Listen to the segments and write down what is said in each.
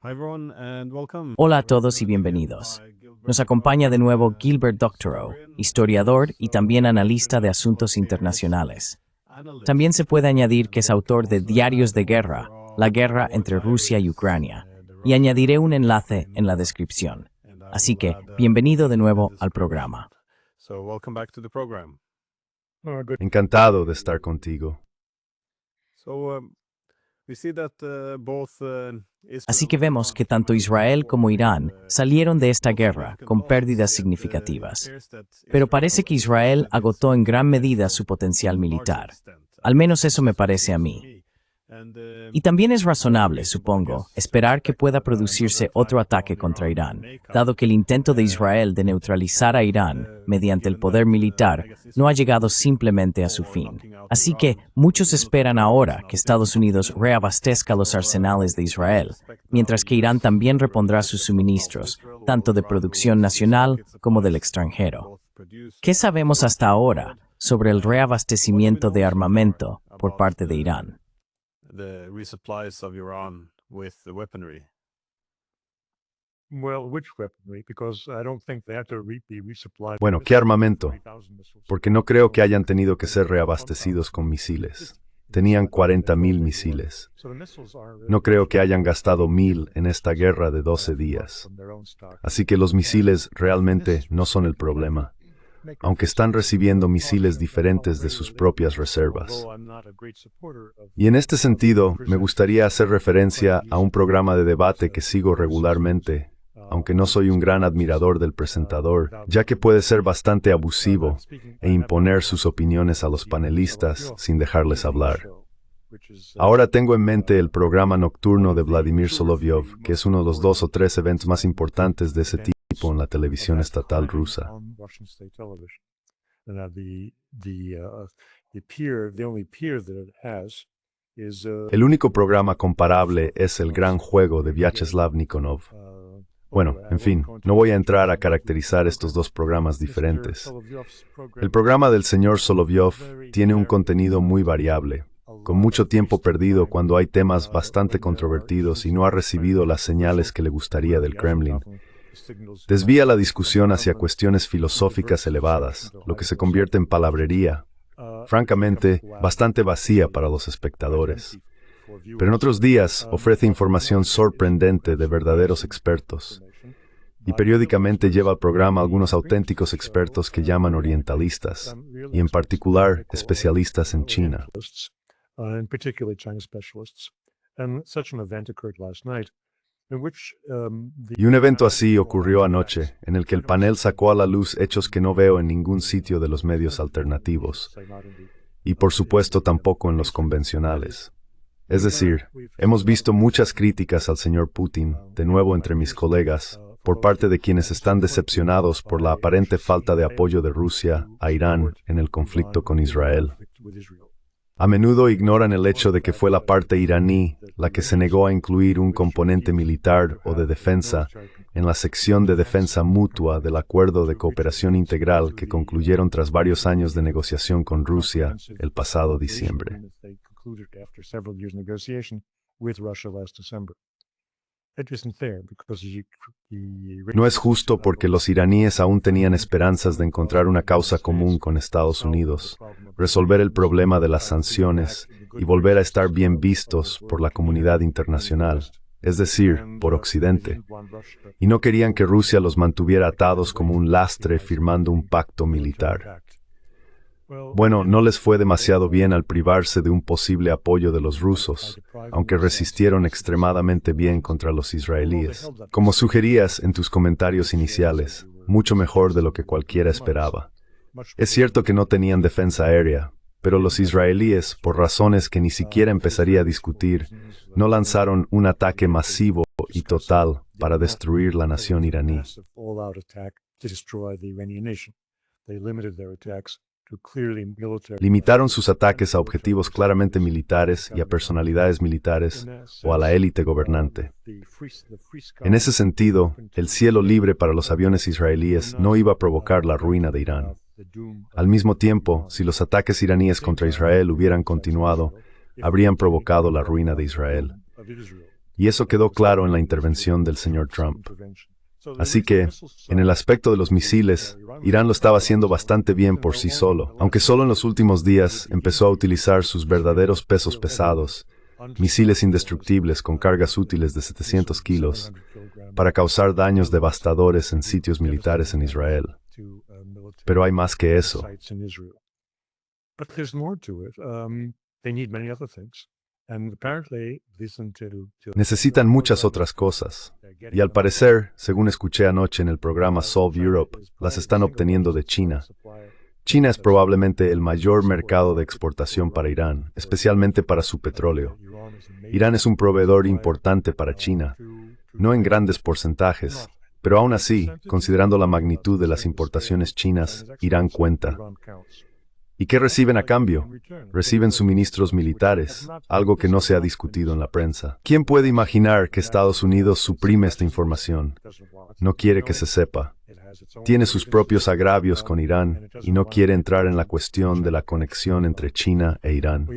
Hola a todos y bienvenidos. Nos acompaña de nuevo Gilbert Doctorow, historiador y también analista de asuntos internacionales. También se puede añadir que es autor de Diarios de Guerra, la guerra entre Rusia y Ucrania, y añadiré un enlace en la descripción. Así que, bienvenido de nuevo al programa. Encantado de estar contigo. Así que vemos que tanto Israel como Irán salieron de esta guerra con pérdidas significativas. Pero parece que Israel agotó en gran medida su potencial militar. Al menos eso me parece a mí. Y también es razonable, supongo, esperar que pueda producirse otro ataque contra Irán, dado que el intento de Israel de neutralizar a Irán mediante el poder militar no ha llegado simplemente a su fin. Así que muchos esperan ahora que Estados Unidos reabastezca los arsenales de Israel, mientras que Irán también repondrá sus suministros, tanto de producción nacional como del extranjero. ¿Qué sabemos hasta ahora sobre el reabastecimiento de armamento por parte de Irán? The resupplies of Iran with the weaponry. Bueno, ¿qué armamento? Porque no creo que hayan tenido que ser reabastecidos con misiles. Tenían 40,000 misiles. No creo que hayan gastado 1,000 en esta guerra de 12 días. Así que los misiles realmente no son el problema, aunque están recibiendo misiles diferentes de sus propias reservas. Y en este sentido, me gustaría hacer referencia a un programa de debate que sigo regularmente, aunque no soy un gran admirador del presentador, ya que puede ser bastante abusivo e imponer sus opiniones a los panelistas sin dejarles hablar. Ahora tengo en mente el programa nocturno de Vladimir Solovyov, que es uno de los 2 o 3 eventos más importantes de ese tipo en la televisión estatal rusa. El único programa comparable es El Gran Juego de Vyacheslav Nikonov. Bueno, en fin, no voy a entrar a caracterizar estos dos programas diferentes. El programa del señor Solovyov tiene un contenido muy variable, con mucho tiempo perdido cuando hay temas bastante controvertidos y no ha recibido las señales que le gustaría del Kremlin. Desvía la discusión hacia cuestiones filosóficas elevadas, lo que se convierte en palabrería, francamente, bastante vacía para los espectadores. Pero en otros días ofrece información sorprendente de verdaderos expertos. Y periódicamente lleva al programa algunos auténticos expertos que llaman orientalistas, y en particular especialistas en China. Y un evento así ocurrió anoche, en el que el panel sacó a la luz hechos que no veo en ningún sitio de los medios alternativos, y por supuesto tampoco en los convencionales. Es decir, hemos visto muchas críticas al señor Putin, de nuevo entre mis colegas, por parte de quienes están decepcionados por la aparente falta de apoyo de Rusia a Irán en el conflicto con Israel. A menudo ignoran el hecho de que fue la parte iraní la que se negó a incluir un componente militar o de defensa en la sección de defensa mutua del Acuerdo de Cooperación Integral que concluyeron tras varios años de negociación con Rusia el pasado diciembre. No es justo porque los iraníes aún tenían esperanzas de encontrar una causa común con Estados Unidos, resolver el problema de las sanciones y volver a estar bien vistos por la comunidad internacional, es decir, por Occidente. Y no querían que Rusia los mantuviera atados como un lastre firmando un pacto militar. Bueno, no les fue demasiado bien al privarse de un posible apoyo de los rusos, aunque resistieron extremadamente bien contra los israelíes. Como sugerías en tus comentarios iniciales, mucho mejor de lo que cualquiera esperaba. Es cierto que no tenían defensa aérea, pero los israelíes, por razones que ni siquiera empezaría a discutir, no lanzaron un ataque masivo y total para destruir la nación iraní. Limitaron sus ataques a objetivos claramente militares y a personalidades militares o a la élite gobernante. En ese sentido, el cielo libre para los aviones israelíes no iba a provocar la ruina de Irán. Al mismo tiempo, si los ataques iraníes contra Israel hubieran continuado, habrían provocado la ruina de Israel. Y eso quedó claro en la intervención del señor Trump. Así que, en el aspecto de los misiles, Irán lo estaba haciendo bastante bien por sí solo, aunque solo en los últimos días empezó a utilizar sus verdaderos pesos pesados, misiles indestructibles con cargas útiles de 700 kilos, para causar daños devastadores en sitios militares en Israel. Pero hay más que eso. Necesitan muchas otras cosas. Y al parecer, según escuché anoche en el programa Solve Europe, las están obteniendo de China. China es probablemente el mayor mercado de exportación para Irán, especialmente para su petróleo. Irán es un proveedor importante para China, no en grandes porcentajes, pero aún así, considerando la magnitud de las importaciones chinas, Irán cuenta. ¿Y qué reciben a cambio? Reciben suministros militares, algo que no se ha discutido en la prensa. ¿Quién puede imaginar que Estados Unidos suprime esta información? No quiere que se sepa. Tiene sus propios agravios con Irán y no quiere entrar en la cuestión de la conexión entre China e Irán.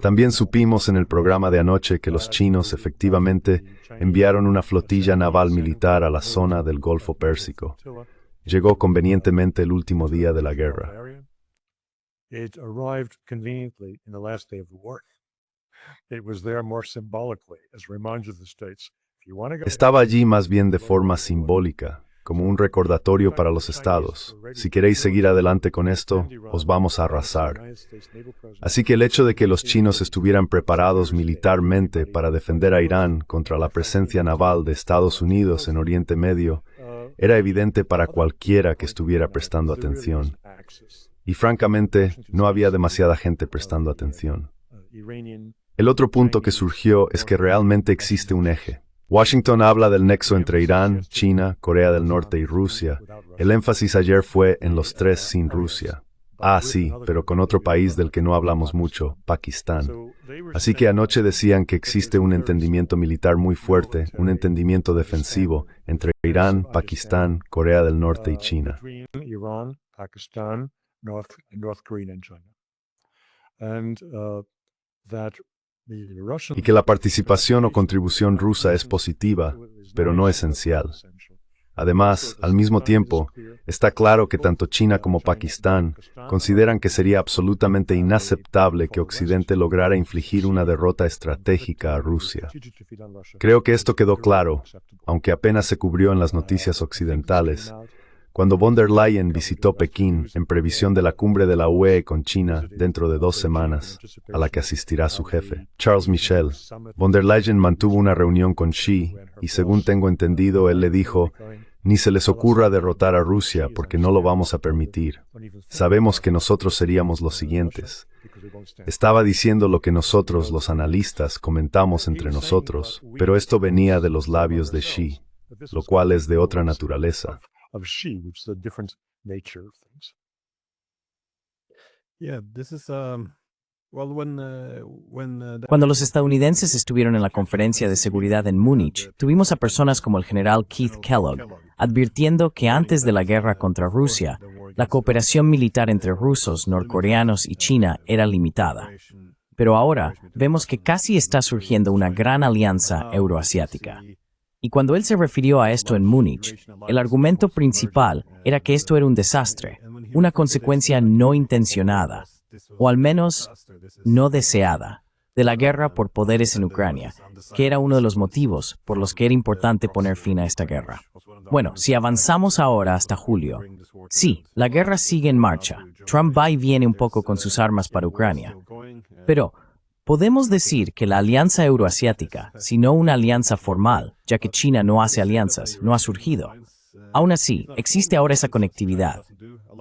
También supimos en el programa de anoche que los chinos efectivamente enviaron una flotilla naval militar a la zona del Golfo Pérsico. Llegó convenientemente el último día de la guerra. It arrived conveniently in the last day of the war. It was there more symbolically as a reminder of the states. If you want to go, Estaba allí más bien de forma simbólica, como un recordatorio para los estados. Si queréis seguir adelante con esto, os vamos a arrasar. Así que el hecho de que los chinos estuvieran preparados militarmente para defender a Irán contra la presencia naval de Estados Unidos en Oriente Medio era evidente para cualquiera que estuviera prestando atención. Y francamente, no había demasiada gente prestando atención. El otro punto que surgió es que realmente existe un eje. Washington habla del nexo entre Irán, China, Corea del Norte y Rusia. El énfasis ayer fue en los tres sin Rusia. Ah, sí, pero con otro país del que no hablamos mucho, Pakistán. Así que anoche decían que existe un entendimiento militar muy fuerte, un entendimiento defensivo entre Irán, Pakistán, Corea del Norte y China. North Korea and China. Y que la participación o contribución rusa es positiva, pero no esencial. Además, al mismo tiempo, está claro que tanto China como Pakistán consideran que sería absolutamente inaceptable que Occidente lograra infligir una derrota estratégica a Rusia. Creo que esto quedó claro, aunque apenas se cubrió en las noticias occidentales, cuando von der Leyen visitó Pekín en previsión de la cumbre de la UE con China dentro de 2 semanas, a la que asistirá su jefe, Charles Michel. Von der Leyen mantuvo una reunión con Xi y, según tengo entendido, él le dijo: «Ni se les ocurra derrotar a Rusia porque no lo vamos a permitir. Sabemos que nosotros seríamos los siguientes». Estaba diciendo lo que nosotros, los analistas, comentamos entre nosotros, pero esto venía de los labios de Xi, lo cual es de otra naturaleza. Of Xi, which is a different nature of things. Yeah, this is Cuando los estadounidenses estuvieron en la conferencia de seguridad en Múnich, tuvimos a personas como el general Keith Kellogg advirtiendo que antes de la guerra contra Rusia, la cooperación militar entre rusos, norcoreanos y China era limitada. Pero ahora vemos que casi está surgiendo una gran alianza euroasiática. Y cuando él se refirió a esto en Múnich, el argumento principal era que esto era un desastre, una consecuencia no intencionada, o al menos no deseada, de la guerra por poderes en Ucrania, que era uno de los motivos por los que era importante poner fin a esta guerra. Bueno, si avanzamos ahora hasta julio, sí, la guerra sigue en marcha. Trump va y viene un poco con sus armas para Ucrania. Pero podemos decir que la alianza euroasiática, si no una alianza formal, ya que China no hace alianzas, no ha surgido. Aún así, existe ahora esa conectividad.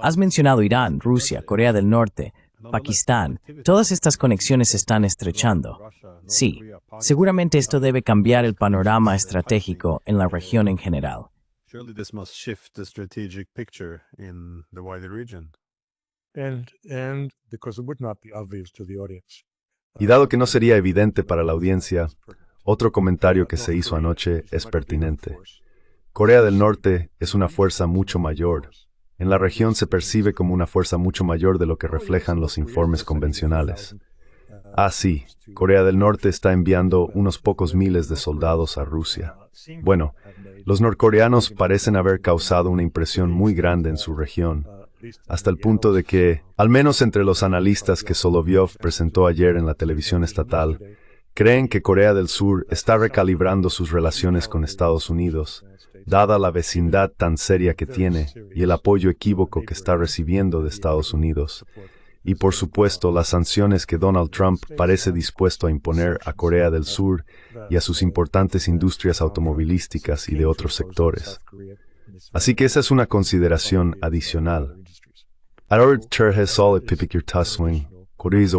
Has mencionado Irán, Rusia, Corea del Norte, Pakistán. Todas estas conexiones se están estrechando. Sí, seguramente esto debe cambiar el panorama estratégico en la región en general. Surely this must shift the strategic picture in the wider region. And because it would not be obvious to the audience. Y dado que no sería evidente para la audiencia, otro comentario que se hizo anoche es pertinente. Corea del Norte es una fuerza mucho mayor. En la región se percibe como una fuerza mucho mayor de lo que reflejan los informes convencionales. Ah, sí, Corea del Norte está enviando unos pocos miles de soldados a Rusia. Bueno, los norcoreanos parecen haber causado una impresión muy grande en su región, hasta el punto de que, al menos entre los analistas que Solovyov presentó ayer en la televisión estatal, creen que Corea del Sur está recalibrando sus relaciones con Estados Unidos, dada la vecindad tan seria que tiene y el apoyo equívoco que está recibiendo de Estados Unidos. Y por supuesto, las sanciones que Donald Trump parece dispuesto a imponer a Corea del Sur y a sus importantes industrias automovilísticas y de otros sectores. Así que esa es una consideración adicional. Ahora solo pipikir taswing, Corea es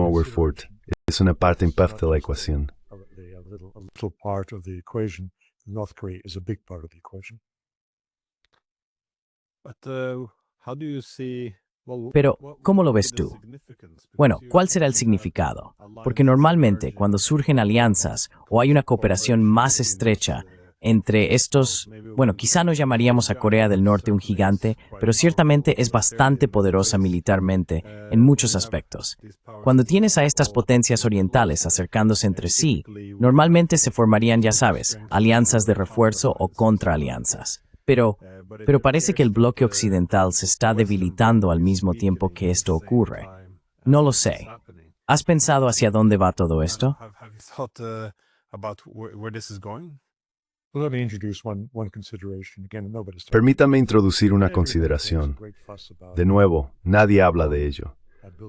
es una parte importante de la ecuación. A little part of the equation. North Korea is a big part of the equation. But how do you see, Pero, ¿cómo lo ves tú? Bueno, ¿cuál será el significado? Porque normalmente cuando surgen alianzas o hay una cooperación más estrecha entre estos, bueno, quizá no llamaríamos a Corea del Norte un gigante, pero ciertamente es bastante poderosa militarmente en muchos aspectos. Cuando tienes a estas potencias orientales acercándose entre sí, normalmente se formarían, ya sabes, alianzas de refuerzo o contraalianzas. Pero parece que el bloque occidental se está debilitando al mismo tiempo que esto ocurre. No lo sé. ¿Has pensado hacia dónde va todo esto? Have you thought about where this is going? Well, let me introduce one consideration. Again, nobody's talking Permítame introducir una consideración. De nuevo, nadie habla de ello.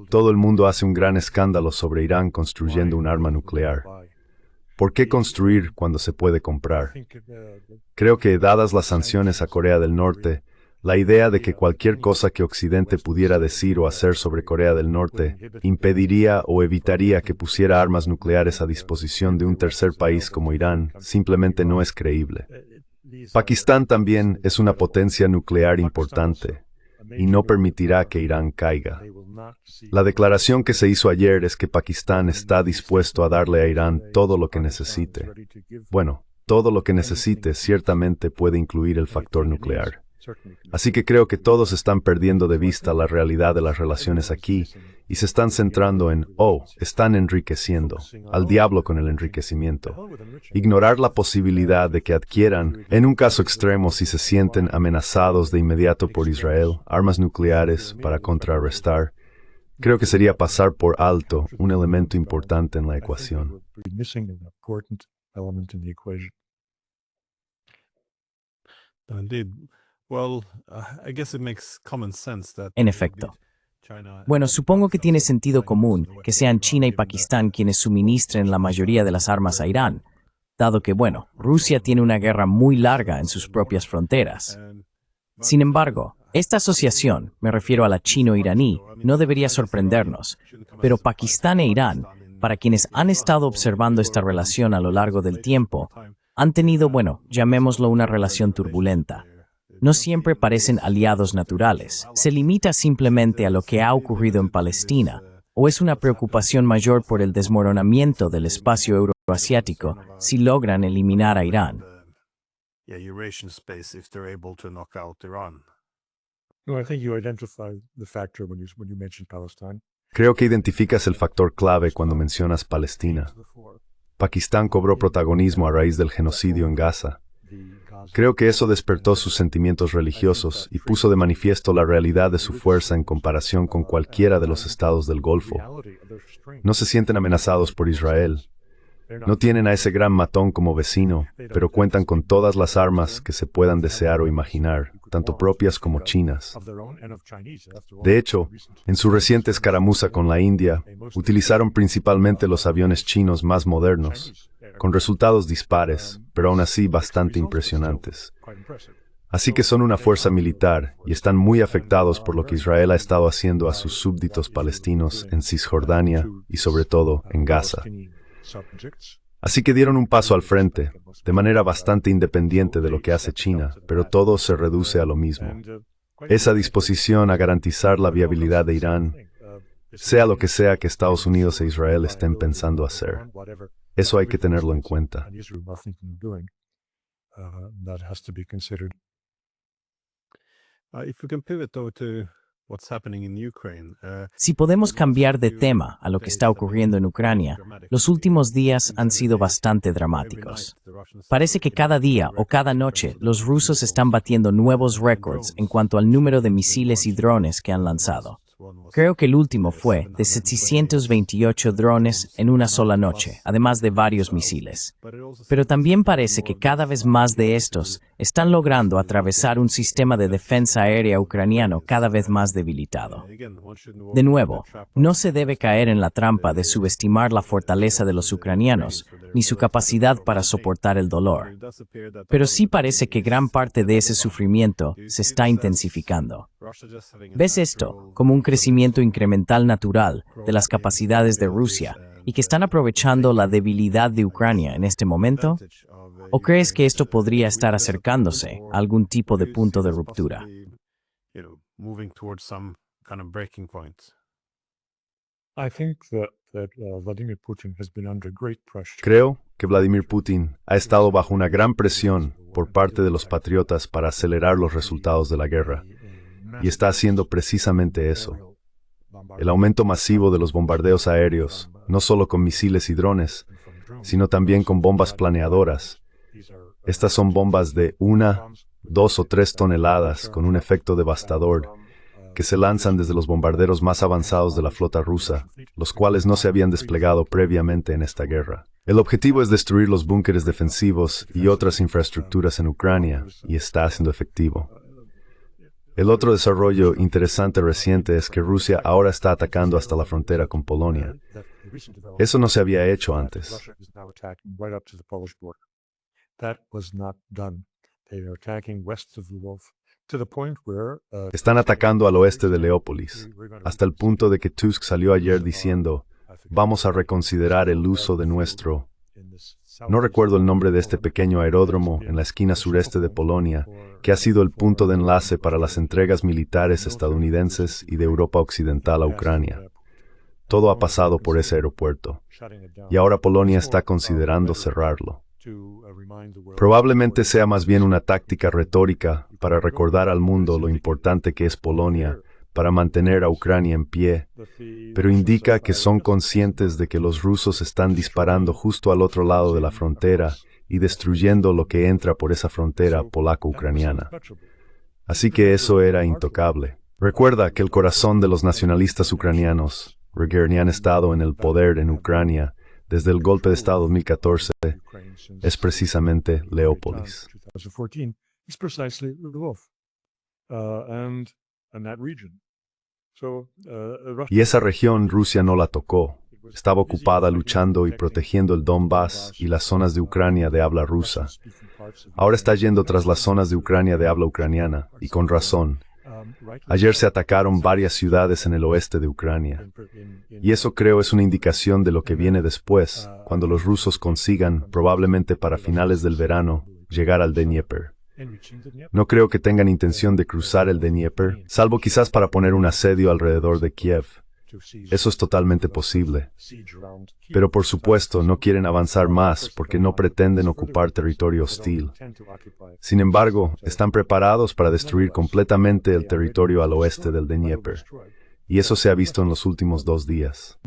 Todo el mundo hace un gran escándalo sobre Irán construyendo un arma nuclear. ¿Por qué construir cuando se puede comprar? Creo que, dadas las sanciones a Corea del Norte, la idea de que cualquier cosa que Occidente pudiera decir o hacer sobre Corea del Norte impediría o evitaría que pusiera armas nucleares a disposición de un tercer país como Irán simplemente no es creíble. Pakistán también es una potencia nuclear importante y no permitirá que Irán caiga. La declaración que se hizo ayer es que Pakistán está dispuesto a darle a Irán todo lo que necesite. Bueno, todo lo que necesite ciertamente puede incluir el factor nuclear. Así que creo que todos están perdiendo de vista la realidad de las relaciones aquí y se están centrando en, están enriqueciendo, al diablo con el enriquecimiento. Ignorar la posibilidad de que adquieran, en un caso extremo si se sienten amenazados de inmediato por Israel, armas nucleares para contrarrestar, creo que sería pasar por alto un elemento importante en la ecuación. Indeed. Well, I guess it makes common sense that En efecto. Bueno, supongo que tiene sentido común que sean China y Pakistán quienes suministren la mayoría de las armas a Irán, dado que, bueno, Rusia tiene una guerra muy larga en sus propias fronteras. Sin embargo, esta asociación, me refiero a la chino-iraní, no debería sorprendernos, pero Pakistán e Irán, para quienes han estado observando esta relación a lo largo del tiempo, han tenido, bueno, llamémoslo una relación turbulenta. No siempre parecen aliados naturales. Se limita simplemente a lo que ha ocurrido en Palestina, o es una preocupación mayor por el desmoronamiento del espacio euroasiático si logran eliminar a Irán. Eurasian space if they're able to knock out Iran. No, I think you identified the factor when you mentioned Palestine. Creo que identificas el factor clave cuando mencionas Palestina. Pakistán cobró protagonismo a raíz del genocidio en Gaza. Creo que eso despertó sus sentimientos religiosos y puso de manifiesto la realidad de su fuerza en comparación con cualquiera de los estados del Golfo. No se sienten amenazados por Israel. No tienen a ese gran matón como vecino, pero cuentan con todas las armas que se puedan desear o imaginar, tanto propias como chinas. De hecho, en su reciente escaramuza con la India, utilizaron principalmente los aviones chinos más modernos, con resultados dispares, pero aún así bastante impresionantes. Así que son una fuerza militar y están muy afectados por lo que Israel ha estado haciendo a sus súbditos palestinos en Cisjordania y sobre todo en Gaza. Así que dieron un paso al frente, de manera bastante independiente de lo que hace China, pero todo se reduce a lo mismo. Esa disposición a garantizar la viabilidad de Irán, sea lo que sea que Estados Unidos e Israel estén pensando hacer. Eso hay que tenerlo en cuenta. If we can pivot though to what's happening in Ukraine. Si podemos cambiar de tema a lo que está ocurriendo en Ucrania, los últimos días han sido bastante dramáticos. Parece que cada día o cada noche los rusos están batiendo nuevos récords en cuanto al número de misiles y drones que han lanzado. Creo que el último fue de 728 drones en una sola noche, además de varios misiles. Pero también parece que cada vez más de estos están logrando atravesar un sistema de defensa aérea ucraniano cada vez más debilitado. De nuevo, no se debe caer en la trampa de subestimar la fortaleza de los ucranianos, ni su capacidad para soportar el dolor. Pero sí parece que gran parte de ese sufrimiento se está intensificando. ¿Ves esto como un crecimiento incremental natural de las capacidades de Rusia y que están aprovechando la debilidad de Ucrania en este momento? ¿O crees que esto podría estar acercándose a algún tipo de punto de ruptura? I think that Vladimir Putin has been under great pressure. Creo que Vladimir Putin ha estado bajo una gran presión por parte de los patriotas para acelerar los resultados de la guerra, y está haciendo precisamente eso. El aumento masivo de los bombardeos aéreos, no solo con misiles y drones, sino también con bombas planeadoras. Estas son bombas de 1, 2 o 3 toneladas con un efecto devastador, que se lanzan desde los bombarderos más avanzados de la flota rusa, los cuales no se habían desplegado previamente en esta guerra. El objetivo es destruir los búnkeres defensivos y otras infraestructuras en Ucrania, y está siendo efectivo. El otro desarrollo interesante reciente es que Rusia ahora está atacando hasta la frontera con Polonia. Eso no se había hecho antes. Están atacando al oeste de Leópolis, hasta el punto de que Tusk salió ayer diciendo, vamos a reconsiderar el uso de nuestro... No recuerdo el nombre de este pequeño aeródromo en la esquina sureste de Polonia, que ha sido el punto de enlace para las entregas militares estadounidenses y de Europa Occidental a Ucrania. Todo ha pasado por ese aeropuerto, y ahora Polonia está considerando cerrarlo. Probablemente sea más bien una táctica retórica para recordar al mundo lo importante que es Polonia para mantener a Ucrania en pie, pero indica que son conscientes de que los rusos están disparando justo al otro lado de la frontera y destruyendo lo que entra por esa frontera polaco-ucraniana. Así que eso era intocable. Recuerda que el corazón de los nacionalistas ucranianos, que han estado en el poder en Ucrania desde el golpe de Estado 2014, es precisamente Leópolis. Y esa región Rusia no la tocó. Estaba ocupada luchando y protegiendo el Donbass y las zonas de Ucrania de habla rusa. Ahora está yendo tras las zonas de Ucrania de habla ucraniana, y con razón. Ayer se atacaron varias ciudades en el oeste de Ucrania. Y eso creo es una indicación de lo que viene después, cuando los rusos consigan, probablemente para finales del verano, llegar al Dnieper. No creo que tengan intención de cruzar el Dnieper, salvo quizás para poner un asedio alrededor de Kiev. Eso es totalmente posible. Pero por supuesto no quieren avanzar más porque no pretenden ocupar territorio hostil. Sin embargo, están preparados para destruir completamente el territorio al oeste del Dnieper. Y eso se ha visto en los últimos 2 días.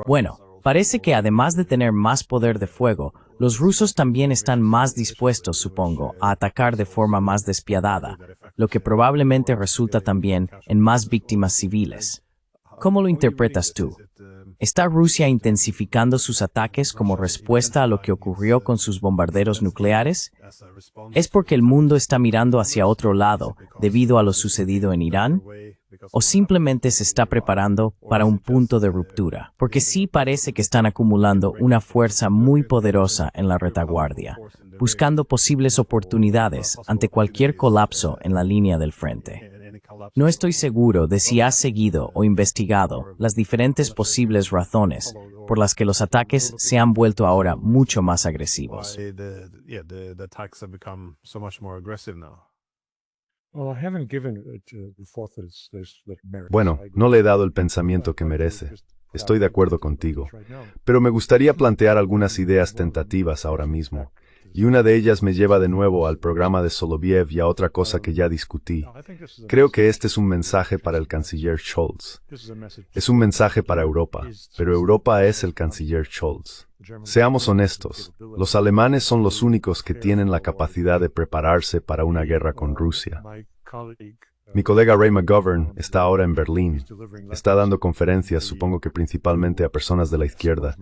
Bueno, parece que además de tener más poder de fuego, los rusos también están más dispuestos, supongo, a atacar de forma más despiadada, lo que probablemente resulta también en más víctimas civiles. ¿Cómo lo interpretas tú? ¿Está Rusia intensificando sus ataques como respuesta a lo que ocurrió con sus bombarderos nucleares? ¿Es porque el mundo está mirando hacia otro lado debido a lo sucedido en Irán? ¿O simplemente se está preparando para un punto de ruptura? Porque sí parece que están acumulando una fuerza muy poderosa en la retaguardia, buscando posibles oportunidades ante cualquier colapso en la línea del frente. No estoy seguro de si has seguido o investigado las diferentes posibles razones por las que los ataques se han vuelto ahora mucho más agresivos. Bueno, no le he dado el pensamiento que merece. Estoy de acuerdo contigo. Pero me gustaría plantear algunas ideas tentativas ahora mismo. Y una de ellas me lleva de nuevo al programa de Soloviev y a otra cosa que ya discutí. Creo que este es un mensaje para el canciller Scholz. Es un mensaje para Europa, pero Europa es el canciller Scholz. Seamos honestos, los alemanes son los únicos que tienen la capacidad de prepararse para una guerra con Rusia. Mi colega Ray McGovern está ahora en Berlín. Está dando conferencias, supongo que principalmente a personas de la izquierda.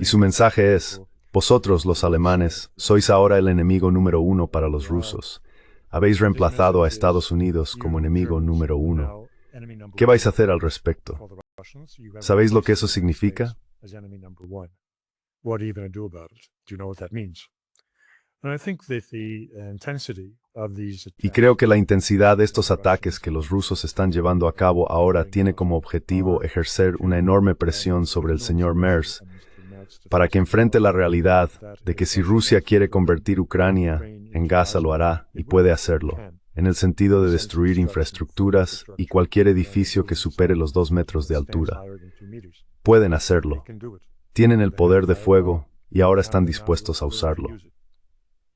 Y su mensaje es: vosotros, los alemanes, sois ahora el enemigo número uno para los rusos. Habéis reemplazado a Estados Unidos como enemigo número uno. ¿Qué vais a hacer al respecto? ¿Sabéis lo que eso significa? Y creo que la intensidad de estos ataques que los rusos están llevando a cabo ahora tiene como objetivo ejercer una enorme presión sobre el señor Merz para que enfrente la realidad de que si Rusia quiere convertir Ucrania en Gaza lo hará y puede hacerlo, en el sentido de destruir infraestructuras y cualquier edificio que supere los 2 metros de altura. Pueden hacerlo. Tienen el poder de fuego y ahora están dispuestos a usarlo.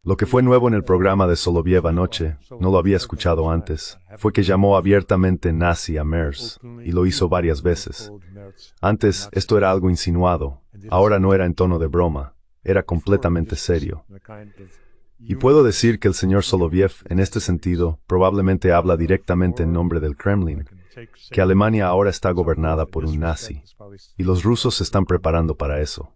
Lo que fue nuevo en el programa de Soloviev anoche, no lo había escuchado antes, fue que llamó abiertamente nazi a Merz, y lo hizo varias veces. Antes, esto era algo insinuado, ahora no era en tono de broma, era completamente serio. Y puedo decir que el señor Soloviev, en este sentido, probablemente habla directamente en nombre del Kremlin, que Alemania ahora está gobernada por un nazi, y los rusos se están preparando para eso.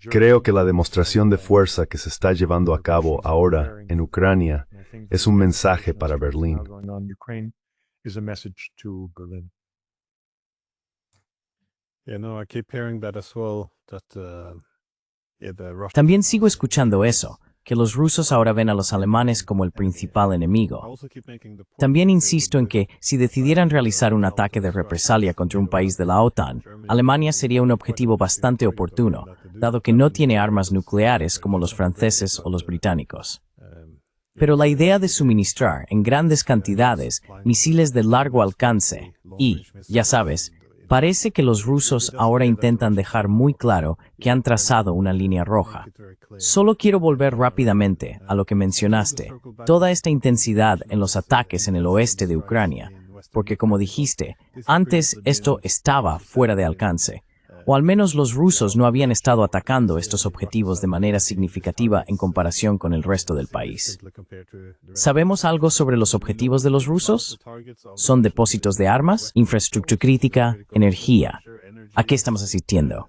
Creo que la demostración de fuerza que se está llevando a cabo ahora en Ucrania es un mensaje para Berlín. También sigo escuchando eso, que los rusos ahora ven a los alemanes como el principal enemigo. También insisto en que, si decidieran realizar un ataque de represalia contra un país de la OTAN, Alemania sería un objetivo bastante oportuno, dado que no tiene armas nucleares como los franceses o los británicos. Pero la idea de suministrar en grandes cantidades misiles de largo alcance y, ya sabes, parece que los rusos ahora intentan dejar muy claro que han trazado una línea roja. Solo quiero volver rápidamente a lo que mencionaste, toda esta intensidad en los ataques en el oeste de Ucrania, porque como dijiste, antes esto estaba fuera de alcance, o al menos los rusos no habían estado atacando estos objetivos de manera significativa en comparación con el resto del país. ¿Sabemos algo sobre los objetivos de los rusos? ¿Son depósitos de armas, infraestructura crítica, energía? ¿A qué estamos asistiendo?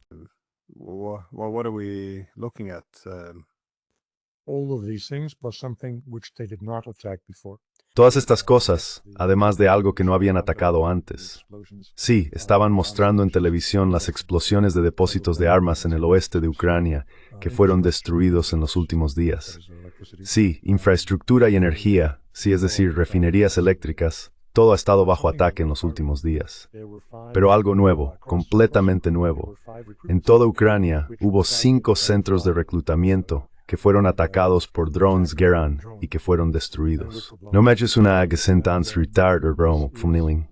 Todas estas cosas, además de algo que no habían atacado antes. Sí, estaban mostrando en televisión las explosiones de depósitos de armas en el oeste de Ucrania que fueron destruidos en los últimos días. Sí, infraestructura y energía, sí, es decir, refinerías eléctricas, todo ha estado bajo ataque en los últimos días. Pero algo nuevo, completamente nuevo. En toda Ucrania hubo 5 centros de reclutamiento que fueron atacados por drones Geran y que fueron destruidos. No me eches una agentans retard o broma, familia.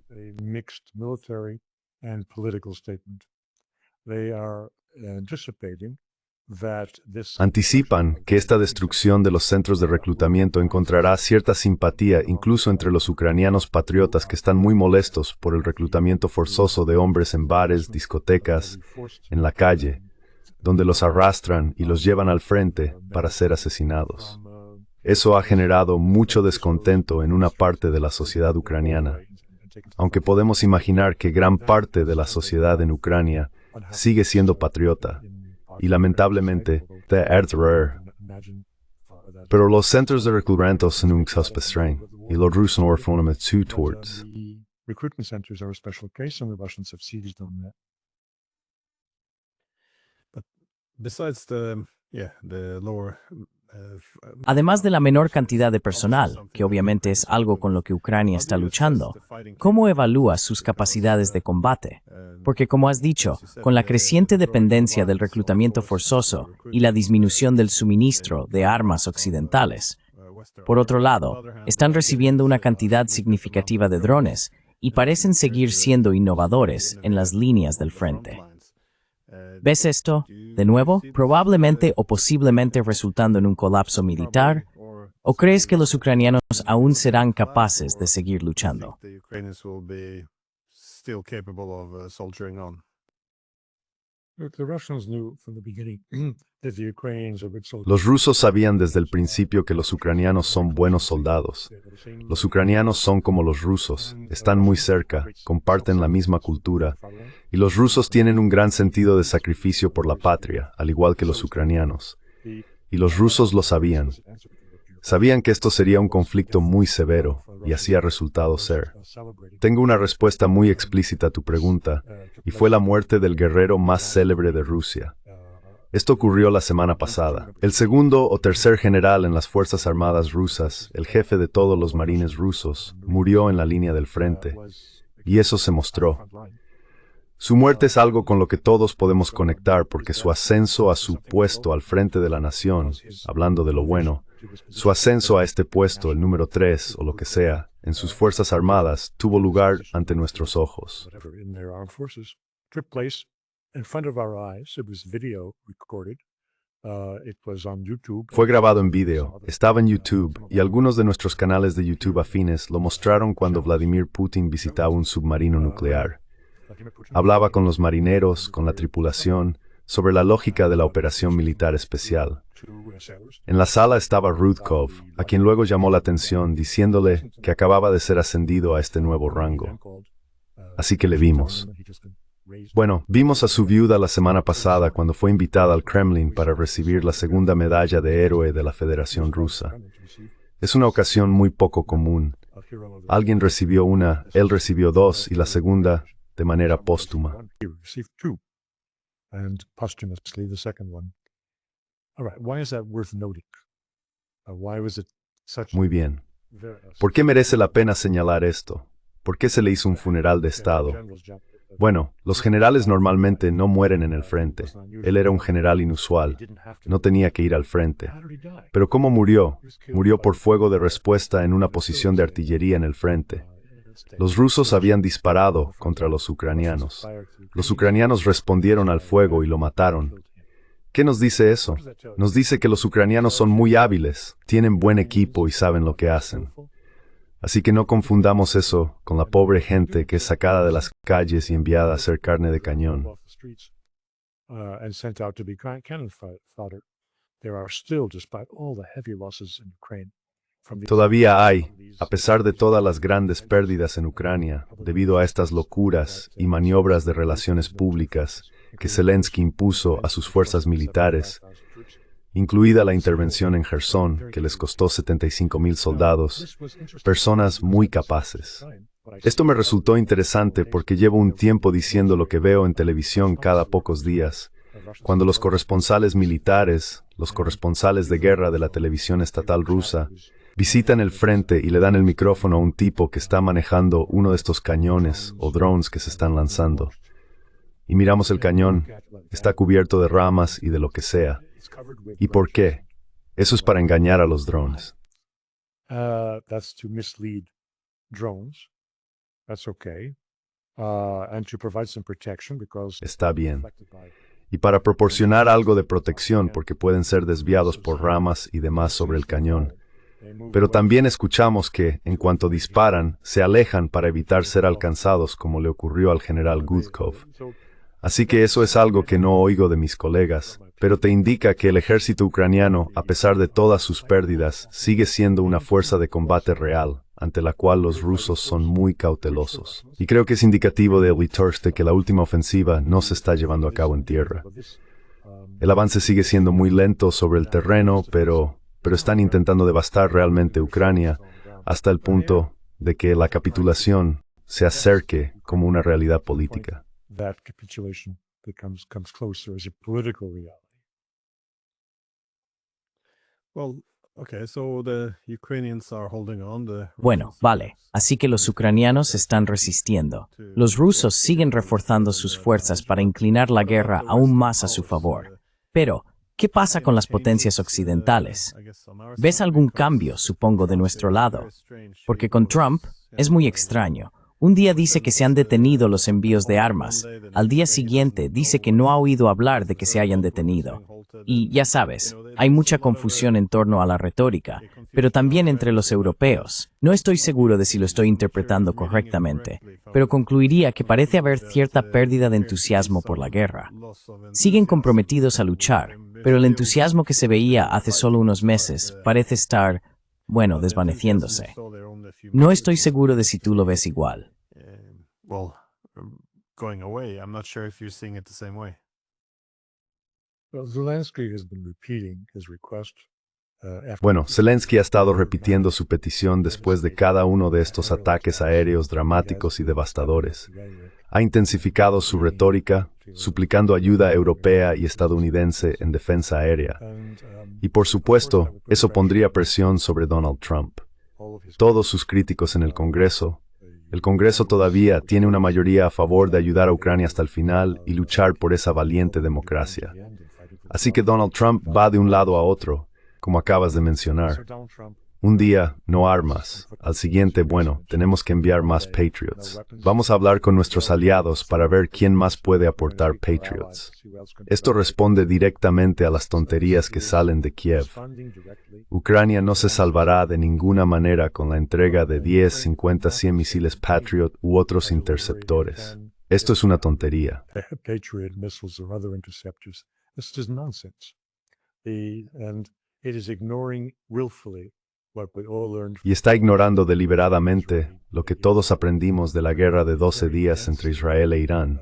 Anticipan que esta destrucción de los centros de reclutamiento encontrará cierta simpatía incluso entre los ucranianos patriotas que están muy molestos por el reclutamiento forzoso de hombres en bares, discotecas, en la calle, donde los arrastran y los llevan al frente para ser asesinados. Eso ha generado mucho descontento en una parte de la sociedad ucraniana, aunque podemos imaginar que gran parte de la sociedad en Ucrania sigue siendo patriota, y lamentablemente, pero los centros de reclutamiento son un exaspestrain, y los rusos no fueron towards. Además de la menor cantidad de personal, que obviamente es algo con lo que Ucrania está luchando, ¿cómo evalúas sus capacidades de combate? Porque como has dicho, con la creciente dependencia del reclutamiento forzoso y la disminución del suministro de armas occidentales, por otro lado, están recibiendo una cantidad significativa de drones y parecen seguir siendo innovadores en las líneas del frente. ¿Ves esto? De nuevo, probablemente o posiblemente resultando en un colapso militar, ¿o crees que los ucranianos aún serán capaces de seguir luchando? The Russians knew from the beginning that the Ukrainians are good soldiers. Los rusos sabían desde el principio que los ucranianos son buenos soldados. Los ucranianos son como los rusos, están muy cerca, comparten la misma cultura, y los rusos tienen un gran sentido de sacrificio por la patria, al igual que los ucranianos. Y los rusos lo sabían. Sabían que esto sería un conflicto muy severo, y así ha resultado ser. Tengo una respuesta muy explícita a tu pregunta, y fue la muerte del guerrero más célebre de Rusia. Esto ocurrió la semana pasada. El segundo o tercer general en las Fuerzas Armadas rusas, el jefe de todos los marines rusos, murió en la línea del frente, y eso se mostró. Su muerte es algo con lo que todos podemos conectar porque su ascenso a su puesto al frente de la nación, hablando de lo bueno, su ascenso a este puesto, el número 3 o lo que sea, en sus Fuerzas Armadas, tuvo lugar ante nuestros ojos. Fue grabado en video, estaba en YouTube, y algunos de nuestros canales de YouTube afines lo mostraron cuando Vladimir Putin visitaba un submarino nuclear. Hablaba con los marineros, con la tripulación, sobre la lógica de la operación militar especial. En la sala estaba Rudkov, a quien luego llamó la atención diciéndole que acababa de ser ascendido a este nuevo rango. Así que le vimos. Bueno, vimos a su viuda la semana pasada cuando fue invitada al Kremlin para recibir la segunda medalla de héroe de la Federación Rusa. Es una ocasión muy poco común. Alguien recibió una, él recibió dos y la segunda de manera póstuma. Muy bien. ¿Por qué merece la pena señalar esto? ¿Por qué se le hizo un funeral de Estado? Bueno, los generales normalmente no mueren en el frente. Él era un general inusual. No tenía que ir al frente. Pero ¿cómo murió? Murió por fuego de respuesta en una posición de artillería en el frente. Los rusos habían disparado contra los ucranianos. Los ucranianos respondieron al fuego y lo mataron. ¿Qué nos dice eso? Nos dice que los ucranianos son muy hábiles, tienen buen equipo y saben lo que hacen. Así que no confundamos eso con la pobre gente que es sacada de las calles y enviada a hacer carne de cañón. Todavía hay, a pesar de todas las grandes pérdidas en Ucrania, debido a estas locuras y maniobras de relaciones públicas que Zelensky impuso a sus fuerzas militares, incluida la intervención en Jersón, que les costó 75,000 soldados, personas muy capaces. Esto me resultó interesante porque llevo un tiempo diciendo lo que veo en televisión cada pocos días, cuando los corresponsales militares, los corresponsales de guerra de la televisión estatal rusa, visitan el frente y le dan el micrófono a un tipo que está manejando uno de estos cañones o drones que se están lanzando. Y miramos el cañón, está cubierto de ramas y de lo que sea. ¿Y por qué? Eso es para engañar a los drones. Está bien. Y para proporcionar algo de protección porque pueden ser desviados por ramas y demás sobre el cañón. Pero también escuchamos que, en cuanto disparan, se alejan para evitar ser alcanzados como le ocurrió al general Gudkov. Así que eso es algo que no oigo de mis colegas, pero te indica que el ejército ucraniano, a pesar de todas sus pérdidas, sigue siendo una fuerza de combate real, ante la cual los rusos son muy cautelosos. Y creo que es indicativo de Litorsk de que la última ofensiva no se está llevando a cabo en tierra. El avance sigue siendo muy lento sobre el terreno, pero están intentando devastar realmente Ucrania hasta el punto de que la capitulación se acerque como una realidad política. Bueno, vale, así que los ucranianos están resistiendo. Los rusos siguen reforzando sus fuerzas para inclinar la guerra aún más a su favor. Pero, ¿qué pasa con las potencias occidentales? ¿Ves algún cambio, supongo, de nuestro lado? Porque con Trump es muy extraño. Un día dice que se han detenido los envíos de armas. Al día siguiente dice que no ha oído hablar de que se hayan detenido. Y, ya sabes, hay mucha confusión en torno a la retórica, pero también entre los europeos. No estoy seguro de si lo estoy interpretando correctamente, pero concluiría que parece haber cierta pérdida de entusiasmo por la guerra. Siguen comprometidos a luchar, pero el entusiasmo que se veía hace solo unos meses parece estar, bueno, desvaneciéndose. No estoy seguro de si tú lo ves igual. Going away. I'm not sure if you're seeing it the same way. Well, Zelensky has been repeating his request. Bueno, Zelensky ha estado repitiendo su petición después de cada uno de estos ataques aéreos dramáticos y devastadores. Ha intensificado su retórica, suplicando ayuda europea y estadounidense en defensa aérea. Y por supuesto, eso pondría presión sobre Donald Trump. Todos sus críticos en el Congreso todavía tiene una mayoría a favor de ayudar a Ucrania hasta el final y luchar por esa valiente democracia. Así que Donald Trump va de un lado a otro, como acabas de mencionar. Un día, no armas. Al siguiente, bueno, tenemos que enviar más Patriots. Vamos a hablar con nuestros aliados para ver quién más puede aportar Patriots. Esto responde directamente a las tonterías que salen de Kiev. Ucrania no se salvará de ninguna manera con la entrega de 10, 50, 100 misiles Patriot u otros interceptores. Esto es una tontería. Patriot missiles or other interceptors. This is just nonsense. And it is ignoring willfully what we all learned. Y está ignorando deliberadamente lo que todos aprendimos de la guerra de 12 días entre Israel e Irán.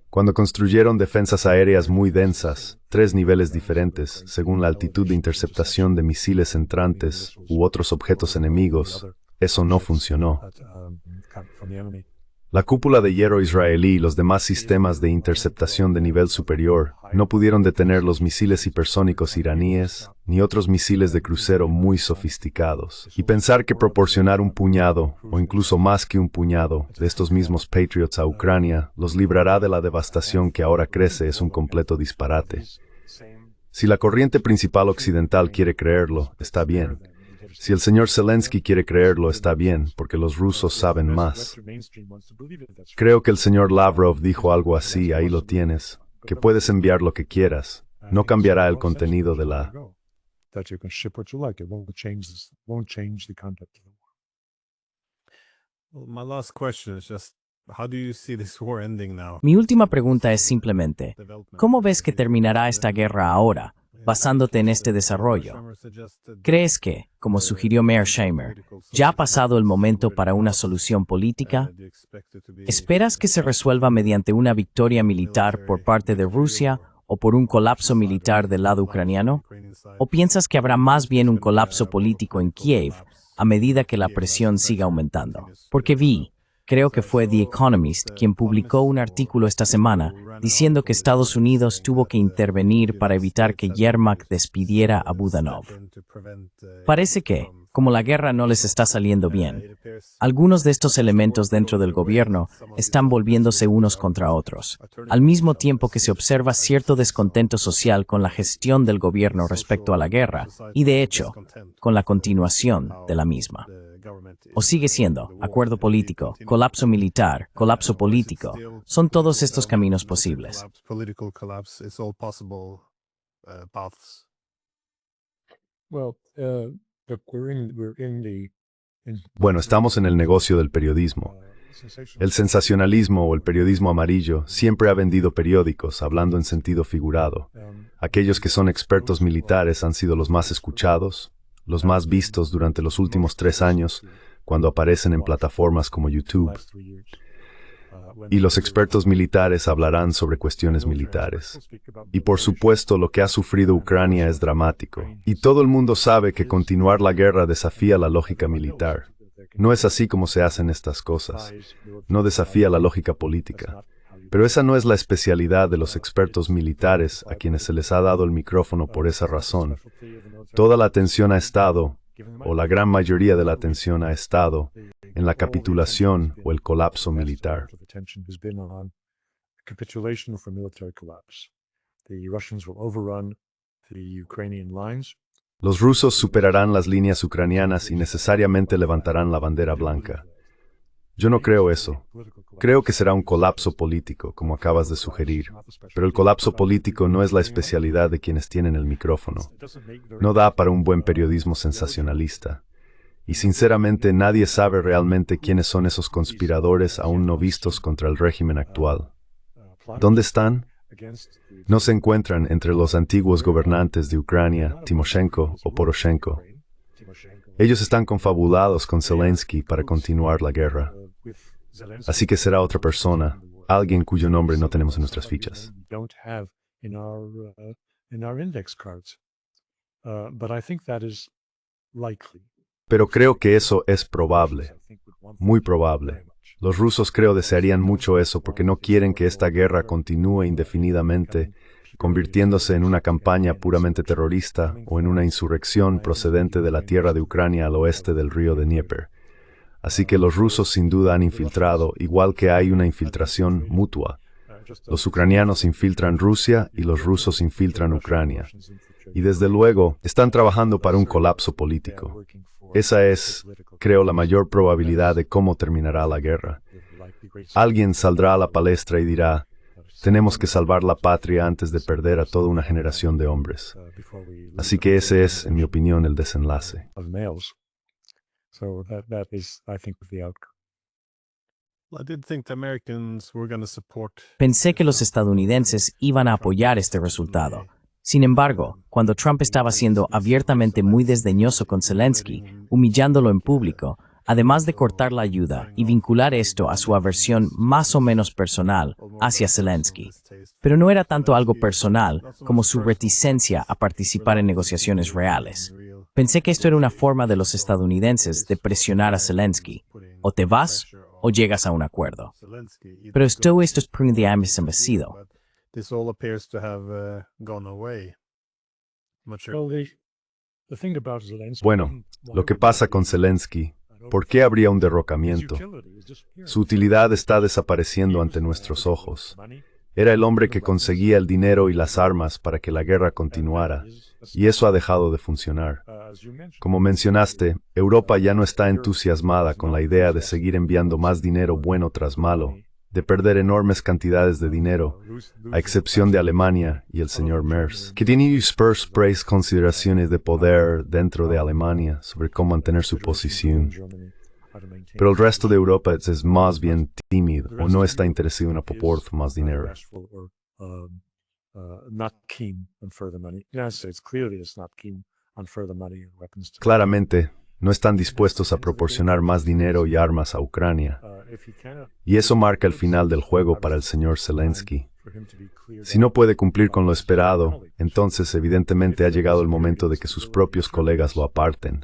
Cuando construyeron defensas aéreas muy densas, 3 niveles diferentes, según la altitud de interceptación de misiles entrantes u otros objetos enemigos, eso no funcionó. La cúpula de hierro israelí y los demás sistemas de interceptación de nivel superior no pudieron detener los misiles hipersónicos iraníes ni otros misiles de crucero muy sofisticados. Y pensar que proporcionar un puñado, o incluso más que un puñado, de estos mismos Patriots a Ucrania los librará de la devastación que ahora crece es un completo disparate. Si la corriente principal occidental quiere creerlo, está bien. Si el señor Zelensky quiere creerlo, está bien, porque los rusos saben más. Creo que el señor Lavrov dijo algo así, ahí lo tienes, que puedes enviar lo que quieras. No cambiará el contenido de la... My last question is just, how do you see this war ending now? Mi última pregunta es simplemente, ¿cómo ves que terminará esta guerra ahora, basándote en este desarrollo? ¿Crees que, como sugirió Mearsheimer, ya ha pasado el momento para una solución política? ¿Esperas que se resuelva mediante una victoria militar por parte de Rusia o por un colapso militar del lado ucraniano? ¿O piensas que habrá más bien un colapso político en Kiev a medida que la presión siga aumentando? Porque creo que fue The Economist quien publicó un artículo esta semana diciendo que Estados Unidos tuvo que intervenir para evitar que Yermak despidiera a Budanov. Parece que, como la guerra no les está saliendo bien, algunos de estos elementos dentro del gobierno están volviéndose unos contra otros, al mismo tiempo que se observa cierto descontento social con la gestión del gobierno respecto a la guerra y, de hecho, con la continuación de la misma. O sigue siendo acuerdo político, colapso militar, colapso político. Son todos estos caminos posibles. Bueno, estamos en el negocio del periodismo. El sensacionalismo o el periodismo amarillo siempre ha vendido periódicos, hablando en sentido figurado. Aquellos que son expertos militares han sido los más escuchados, los más vistos durante los últimos 3 años, cuando aparecen en plataformas como YouTube. Y los expertos militares hablarán sobre cuestiones militares. Y por supuesto, lo que ha sufrido Ucrania es dramático. Y todo el mundo sabe que continuar la guerra desafía la lógica militar. No es así como se hacen estas cosas. No desafía la lógica política. Pero esa no es la especialidad de los expertos militares a quienes se les ha dado el micrófono por esa razón. Toda la atención ha estado, o la gran mayoría de la atención ha estado, en la capitulación o el colapso militar. Los rusos superarán las líneas ucranianas y necesariamente levantarán la bandera blanca. Yo no creo eso. Creo que será un colapso político, como acabas de sugerir. Pero el colapso político no es la especialidad de quienes tienen el micrófono. No da para un buen periodismo sensacionalista. Y sinceramente nadie sabe realmente quiénes son esos conspiradores aún no vistos contra el régimen actual. ¿Dónde están? No se encuentran entre los antiguos gobernantes de Ucrania, Timoshenko o Poroshenko. Ellos están confabulados con Zelensky para continuar la guerra. Así que será otra persona, alguien cuyo nombre no tenemos en nuestras fichas. Pero creo que eso es probable, muy probable. Los rusos creo desearían mucho eso porque no quieren que esta guerra continúe indefinidamente, convirtiéndose en una campaña puramente terrorista o en una insurrección procedente de la tierra de Ucrania al oeste del río de Dnieper. Así que los rusos sin duda han infiltrado, igual que hay una infiltración mutua. Los ucranianos infiltran Rusia y los rusos infiltran Ucrania. Y desde luego, están trabajando para un colapso político. Esa es, creo, la mayor probabilidad de cómo terminará la guerra. Alguien saldrá a la palestra y dirá, tenemos que salvar la patria antes de perder a toda una generación de hombres. Así que ese es, en mi opinión, el desenlace. Pensé que los estadounidenses iban a apoyar este resultado. Sin embargo, cuando Trump estaba siendo abiertamente muy desdeñoso con Zelensky, humillándolo en público, además de cortar la ayuda y vincular esto a su aversión más o menos personal hacia Zelensky. Pero no era tanto algo personal como su reticencia a participar en negociaciones reales. Pensé que esto era una forma de los estadounidenses de presionar a Zelensky. O te vas o llegas a un acuerdo. Pero esto es desaparecido. This all appears to have gone away. Bueno, lo que pasa con Zelensky, ¿por qué habría un derrocamiento? Su utilidad está desapareciendo ante nuestros ojos. Era el hombre que conseguía el dinero y las armas para que la guerra continuara, y eso ha dejado de funcionar. Como mencionaste, Europa ya no está entusiasmada con la idea de seguir enviando más dinero bueno tras malo, de perder enormes cantidades de dinero, a excepción de Alemania y el señor Merz, que tiene dispersas consideraciones de poder dentro de Alemania sobre cómo mantener su posición. Pero el resto de Europa es más bien tímido o no está interesado en aportar más dinero. Claramente, no están dispuestos a proporcionar más dinero y armas a Ucrania. Y eso marca el final del juego para el señor Zelensky. Si no puede cumplir con lo esperado, entonces evidentemente ha llegado el momento de que sus propios colegas lo aparten.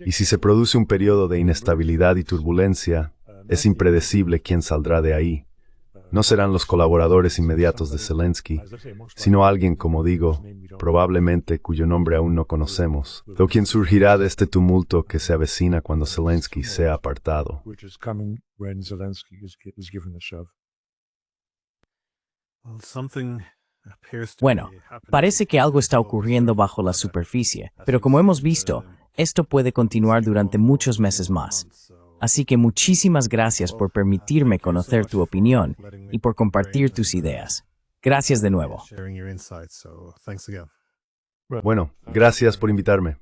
Y si se produce un periodo de inestabilidad y turbulencia, es impredecible quién saldrá de ahí. No serán los colaboradores inmediatos de Zelensky, sino alguien, como digo, probablemente cuyo nombre aún no conocemos, o quien surgirá de este tumulto que se avecina cuando Zelensky sea apartado. Bueno, parece que algo está ocurriendo bajo la superficie, pero como hemos visto, esto puede continuar durante muchos meses más. Así que muchísimas gracias por permitirme conocer tu opinión y por compartir tus ideas. Gracias de nuevo. Bueno, gracias por invitarme.